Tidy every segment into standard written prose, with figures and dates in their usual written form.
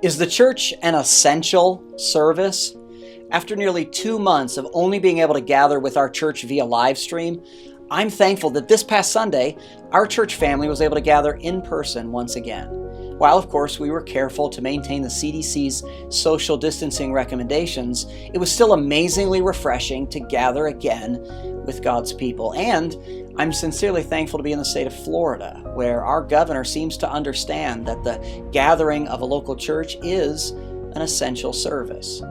Is the church an essential service? After nearly 2 months of only being able to gather with our church via live stream, I'm thankful that this past Sunday, our church family was able to gather in person once again. While, of course, we were careful to maintain the CDC's social distancing recommendations, it was still amazingly refreshing to gather again with God's people. And I'm sincerely thankful to be in the state of Florida, where our governor seems to understand that the gathering of a local church is an essential service.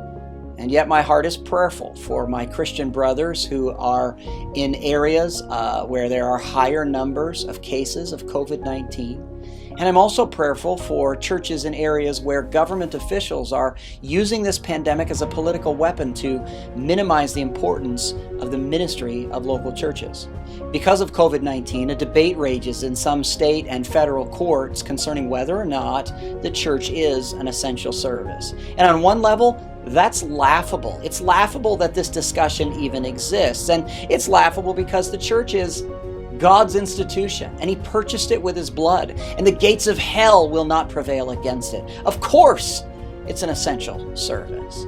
And yet my heart is prayerful for my Christian brothers who are in areas where there are higher numbers of cases of COVID-19. And I'm also prayerful for churches in areas where government officials are using this pandemic as a political weapon to minimize the importance of the ministry of local churches. Because of COVID-19, a debate rages in some state and federal courts concerning whether or not the church is an essential service. And on one level, that's laughable. It's laughable that this discussion even exists. And it's laughable because the church is God's institution, and He purchased it with His blood, and the gates of hell will not prevail against it. Of course, it's an essential service.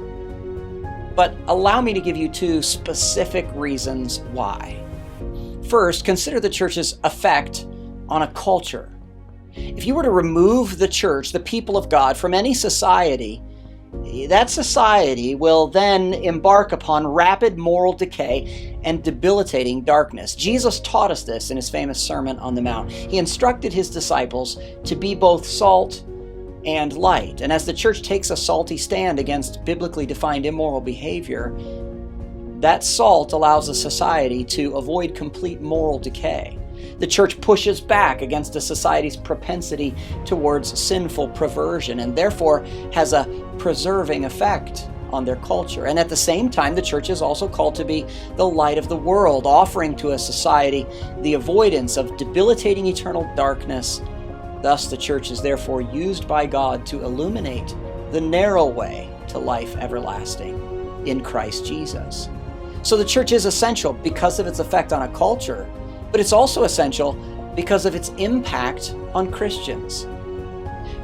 But allow me to give you 2 specific reasons why. First, consider the church's effect on a culture. If you were to remove the church, the people of God, from any society, that society will then embark upon rapid moral decay and debilitating darkness. Jesus taught us this in His famous Sermon on the Mount. He instructed His disciples to be both salt and light. And as the church takes a salty stand against biblically defined immoral behavior, that salt allows a society to avoid complete moral decay. The church pushes back against a society's propensity towards sinful perversion and therefore has a preserving effect on their culture. And at the same time, the church is also called to be the light of the world, offering to a society the avoidance of debilitating eternal darkness. Thus, the church is therefore used by God to illuminate the narrow way to life everlasting in Christ Jesus. So the church is essential because of its effect on a culture, but it's also essential because of its impact on Christians.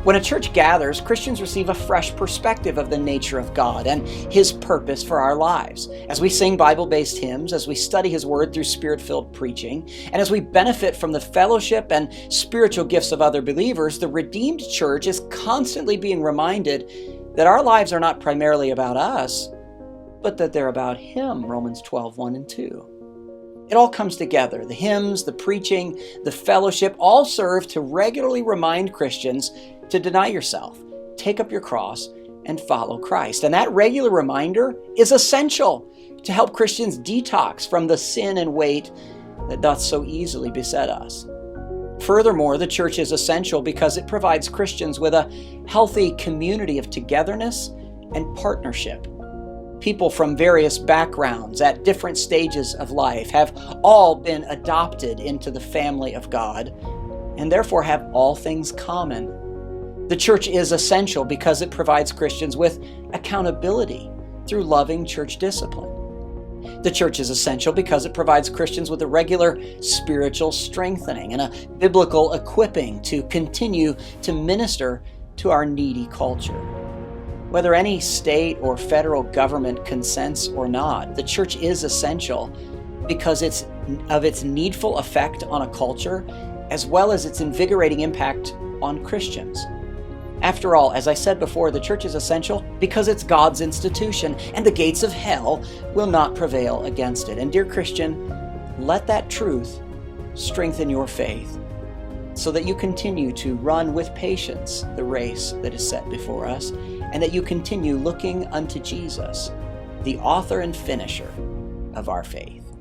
When a church gathers, Christians receive a fresh perspective of the nature of God and His purpose for our lives. As we sing Bible-based hymns, as we study His Word through Spirit-filled preaching, and as we benefit from the fellowship and spiritual gifts of other believers, the redeemed church is constantly being reminded that our lives are not primarily about us, but that they're about Him, Romans 12:1 and 2. It all comes together. The hymns, the preaching, the fellowship all serve to regularly remind Christians to deny yourself, take up your cross, and follow Christ. And that regular reminder is essential to help Christians detox from the sin and weight that doth so easily beset us. Furthermore, the church is essential because it provides Christians with a healthy community of togetherness and partnership. People from various backgrounds at different stages of life have all been adopted into the family of God and therefore have all things common. The church is essential because it provides Christians with accountability through loving church discipline. The church is essential because it provides Christians with a regular spiritual strengthening and a biblical equipping to continue to minister to our needy culture. Whether any state or federal government consents or not, the church is essential because of its needful effect on a culture, as well as its invigorating impact on Christians. After all, as I said before, the church is essential because it's God's institution, and the gates of hell will not prevail against it. And dear Christian, let that truth strengthen your faith so that you continue to run with patience the race that is set before us, and that you continue looking unto Jesus, the author and finisher of our faith.